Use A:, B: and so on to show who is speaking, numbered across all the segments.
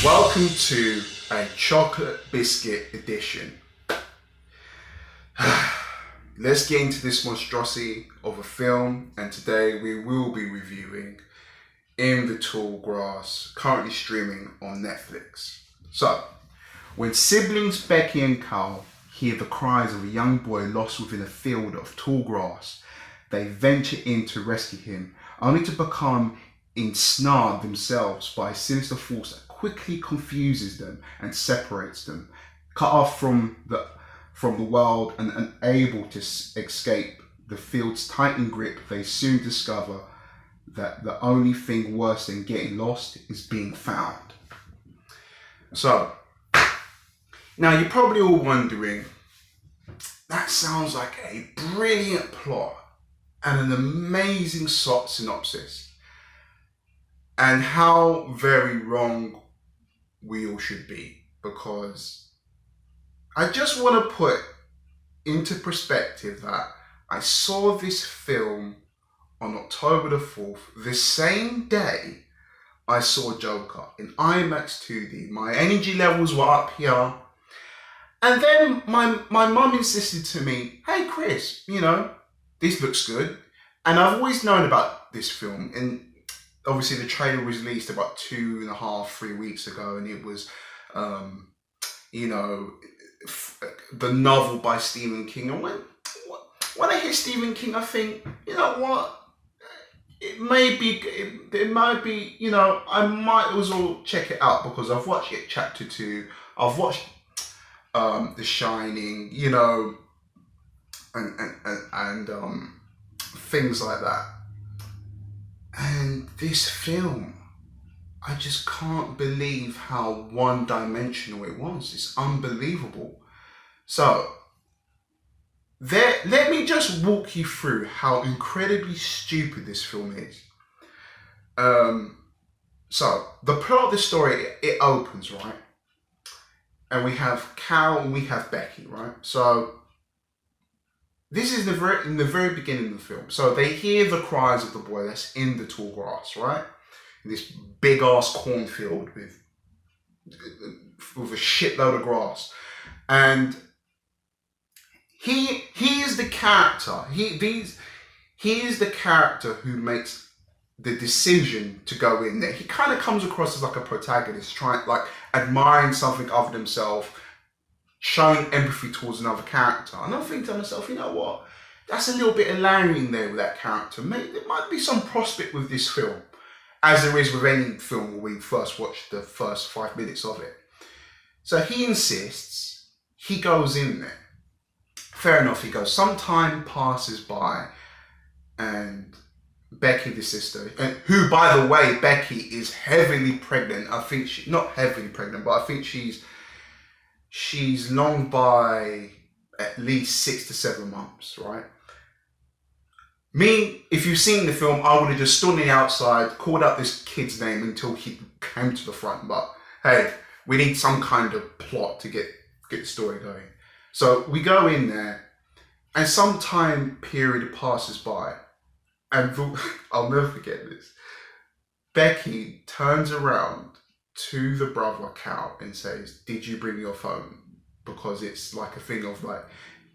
A: Welcome to a chocolate biscuit edition. Let's get into this monstrosity of a film, and today we will be reviewing In the Tall Grass, currently streaming on Netflix. So, when siblings Becky and Carl hear the cries of a young boy lost within a field of tall grass, they venture in to rescue him, only to become ensnared themselves by a sinister force that quickly confuses them and separates them. Cut off from the world and unable to escape the field's tightened grip, they soon discover that the only thing worse than getting lost is being found. So, now you're probably all wondering, that sounds like a brilliant plot and an amazing synopsis, and how very wrong we all should be, because I just want to put into perspective that I saw this film on October the 4th, the same day I saw Joker in IMAX 2D. My energy levels were up here. And then my mum insisted to me, hey Chris, this looks good. And I've always known about this film, and obviously the trailer was released about 2.5-3 weeks ago, and it was, the novel by Stephen King. And when I hear Stephen King, I think, you know what? It might be, I might as well check it out, because I've watched it, Chapter 2, I've watched The Shining, and things like that. And this film, I just can't believe how one-dimensional it was. It's unbelievable. So, let me just walk you through how incredibly stupid this film is. So, the plot of the story, it opens, right? And we have Cal and we have Becky, right? So, this is in the very beginning of the film. So they hear the cries of the boy that's in the tall grass, right? In this big ass cornfield with a shitload of grass. And he is the character. He is the character who makes the decision to go in there. He kind of comes across as like a protagonist, admiring something other than himself, showing empathy towards another character. And I'm thinking to myself, you know what? That's a little bit of layering there with that character. Maybe there might be some prospect with this film, as there is with any film where we first watch the first 5 minutes of it. So he insists, he goes in there. Fair enough, he goes. Some time passes by, and Becky, the sister, and who, by the way, Becky is heavily pregnant. I think not heavily pregnant, but I think she's long by at least 6 to 7 months, right? Me, if you've seen the film, I would have just stood on the outside, called out this kid's name until he came to the front. But hey, we need some kind of plot to get the story going. So we go in there, and some time period passes by, and I'll never forget this. Becky turns around to the brother Cal and says, did you bring your phone? Because it's like a thing of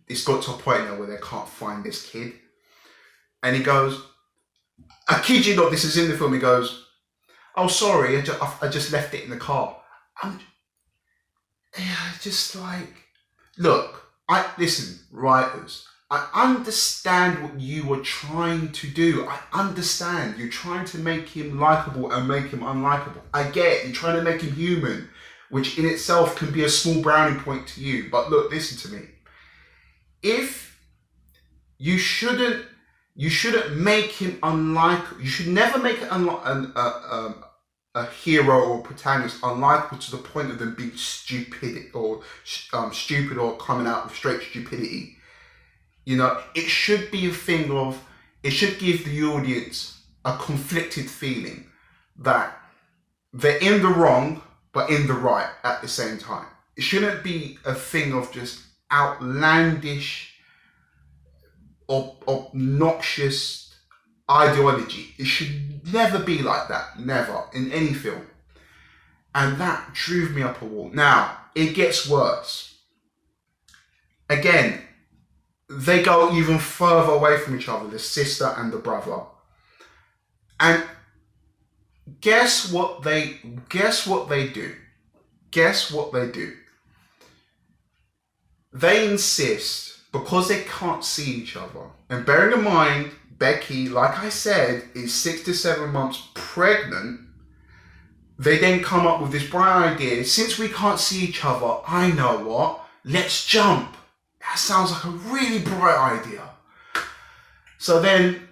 A: it's got to a point now where they can't find this kid. And he goes, I kid you not, this is in the film, he goes, oh sorry, I just left it in the car. Look, listen, writers, I understand what you were trying to do. I understand. You're trying to make him likable and make him unlikable. I get it. You're trying to make him human, which in itself can be a small brownie point to you. But look, listen to me. If you shouldn't make him unlikable. You should never make a hero or protagonist unlikable to the point of them being stupid or coming out with straight stupidity. It should be a thing of, it should give the audience a conflicted feeling that they're in the wrong, but in the right at the same time. It shouldn't be a thing of just outlandish or obnoxious ideology. It should never be like that. Never. In any film. And that drove me up a wall. Now, it gets worse. Again, they go even further away from each other, the sister and the brother. And guess what they do? Guess what they do? They insist, because they can't see each other. And bearing in mind, Becky, like I said, is 6 to 7 months pregnant. They then come up with this bright idea. Since we can't see each other, I know what, let's jump. That sounds like a really bright idea. So then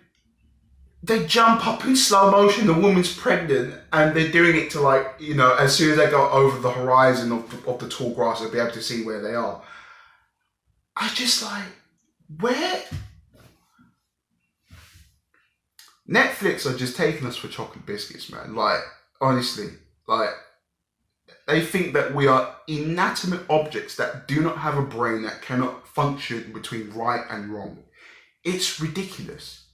A: they jump up in slow motion, the woman's pregnant, and they're doing it to, like, you know, as soon as they go over the horizon of the tall grass, they'll be able to see where they are. I just like, where? Netflix are just taking us for chocolate biscuits, man. Like, honestly, like, they think that we are inanimate objects that do not have a brain, that cannot function between right and wrong. It's ridiculous.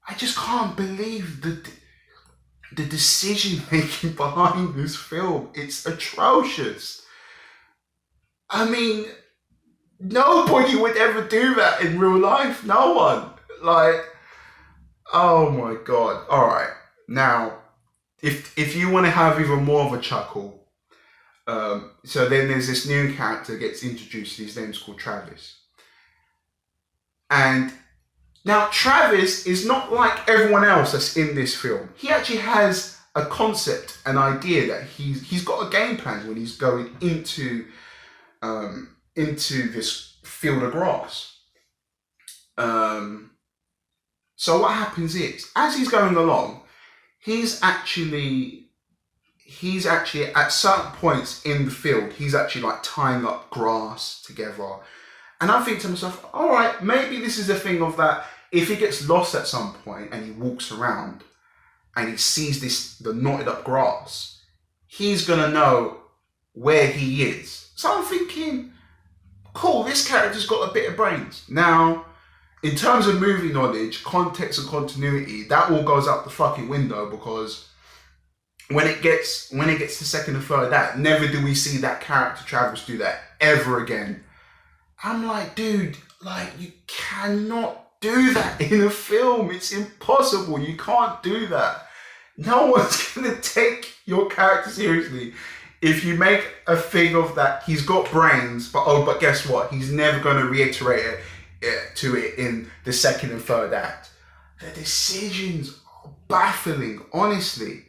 A: I just can't believe the decision making behind this film. It's atrocious. I mean, nobody would ever do that in real life. No one. Like, oh my God. All right. Now, if you want to have even more of a chuckle, so then there's this new character that gets introduced. His name's called Travis. And now Travis is not like everyone else that's in this film. He actually has a concept, an idea that he's got a game plan when he's going into this field of grass. So what happens is, as he's going along, he's actually at certain points in the field, he's actually like tying up grass together. And I think to myself, all right, maybe this is a thing of that if he gets lost at some point and he walks around and he sees the knotted up grass, he's gonna know where he is. So I'm thinking, cool, this character's got a bit of brains. Now, in terms of movie knowledge, context and continuity, that all goes out the fucking window, because when it gets to second and third act, never do we see that character Travis do that ever again. I'm like, dude, like, you cannot do that in a film. It's impossible. You can't do that. No one's gonna take your character seriously if you make a thing of that. He's got brains, but guess what? He's never gonna reiterate it in the second and third act. The decisions are baffling, honestly.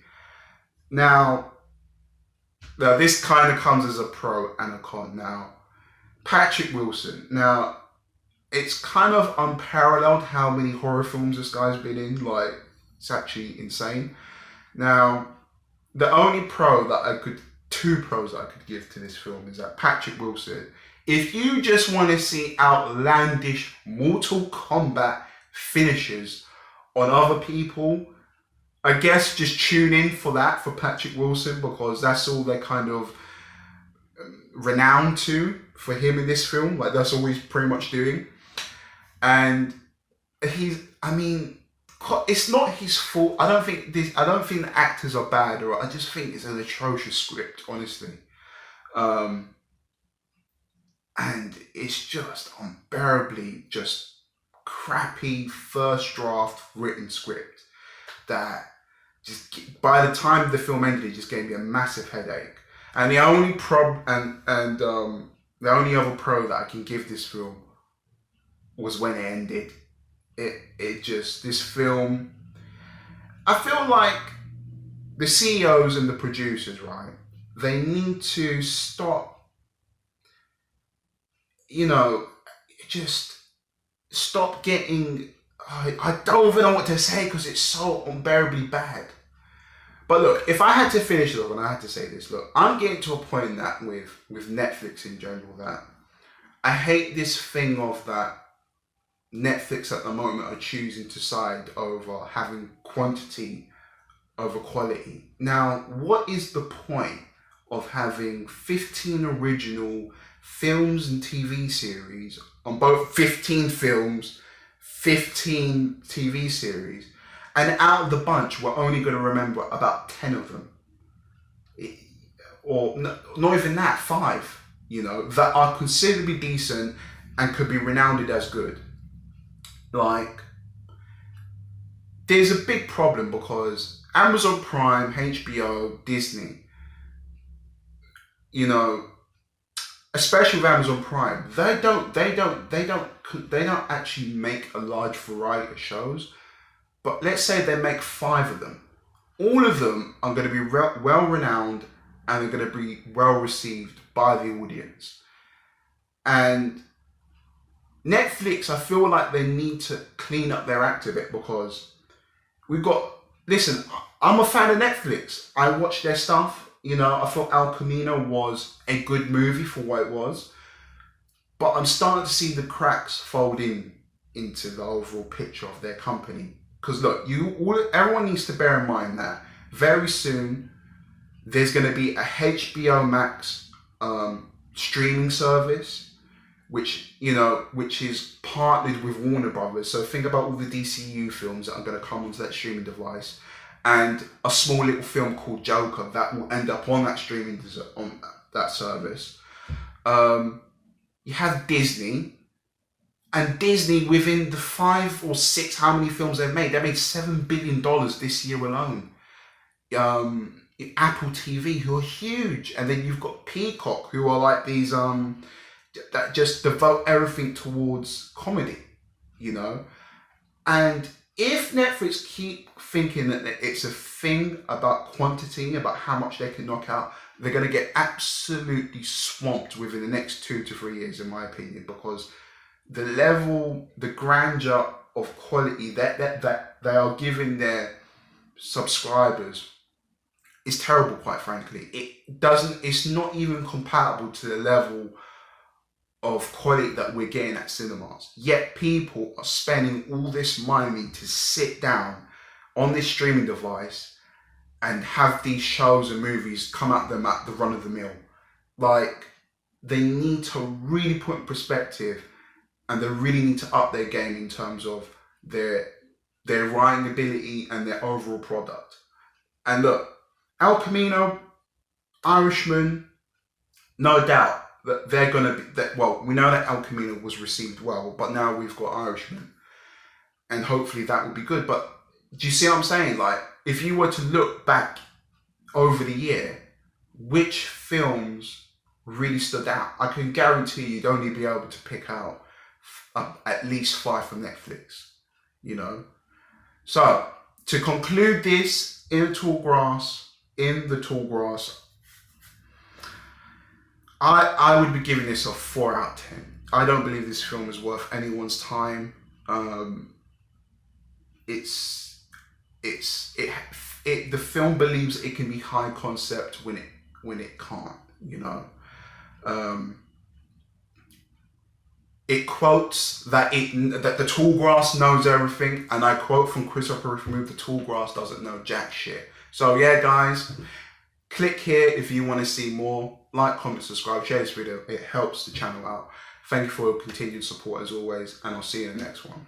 A: Now this kind of comes as a pro and a con. Now, Patrick Wilson. Now, it's kind of unparalleled how many horror films this guy's been in. Like, it's actually insane. Now, the only two pros that I could give to this film is that Patrick Wilson, if you just want to see outlandish Mortal Kombat finishes on other people, I guess just tune in for that, for Patrick Wilson, because that's all they're kind of renowned to for him in this film. Like, that's all he's pretty much doing. And it's not his fault. I don't think the actors are bad, or I just think it's an atrocious script, honestly. And it's just unbearably just crappy first draft written script that just, by the time the film ended, it just gave me a massive headache. And the only the only other pro that I can give this film was when it ended. This film, I feel like the CEOs and the producers, right, they need to stop, just stop getting, I don't even know what to say because it's so unbearably bad. But look, if I had to finish it off, and I had to say this, look, I'm getting to a point that with Netflix in general, that I hate this thing of that Netflix at the moment are choosing to side over having quantity over quality. Now, what is the point of having 15 original films and TV series on both 15 films, 15 TV series, and out of the bunch, we're only going to remember about 10 of them? or not even that, 5, you know, that are considerably decent and could be renowned as good. Like, there's a big problem because Amazon Prime, HBO, Disney, you know, especially with Amazon Prime, they don't actually make a large variety of shows. But let's say they make 5 of them. All of them are going to be well renowned and they're going to be well received by the audience. And Netflix, I feel like they need to clean up their act a bit, because listen, I'm a fan of Netflix. I watch their stuff. You know, I thought El Camino was a good movie for what it was. But I'm starting to see the cracks fold into the overall picture of their company. Because look, everyone needs to bear in mind that very soon there's going to be a HBO Max streaming service, which is partnered with Warner Brothers. So think about all the DCU films that are going to come onto that streaming device, and a small little film called Joker that will end up on that on that service. You have Disney. And Disney, within the 5 or 6, how many films they made $7 billion this year alone. Apple TV, who are huge, and then you've got Peacock, who are like these that just devote everything towards comedy, you know. And if Netflix keep thinking that it's a thing about quantity, about how much they can knock out, they're going to get absolutely swamped within the next 2 to 3 years, in my opinion, because the level, the grandeur of quality that they are giving their subscribers is terrible, quite frankly. It's not even compatible to the level of quality that we're getting at cinemas. Yet people are spending all this money to sit down on this streaming device and have these shows and movies come at them at the run of the mill. Like, they need to really put in perspective, and they really need to up their game in terms of their writing ability and their overall product. And look, El Camino, Irishman, no doubt that they're going to be, well, we know that El Camino was received well, but now we've got Irishman, and hopefully that will be good. But do you see what I'm saying? Like, if you were to look back over the year, which films really stood out? I can guarantee you'd only be able to pick out at least 5 from Netflix, you know. So to conclude this, in the tall grass, I would be giving this a 4 out of 10. I don't believe this film is worth anyone's time. The film believes it can be high concept when it can't, you know. It quotes that the tall grass knows everything, and I quote from Christopher Reeve, the tall grass doesn't know jack shit. So yeah, guys, click here if you want to see more. Like, comment, subscribe, share this video. It helps the channel out. Thank you for your continued support as always, and I'll see you in the next one.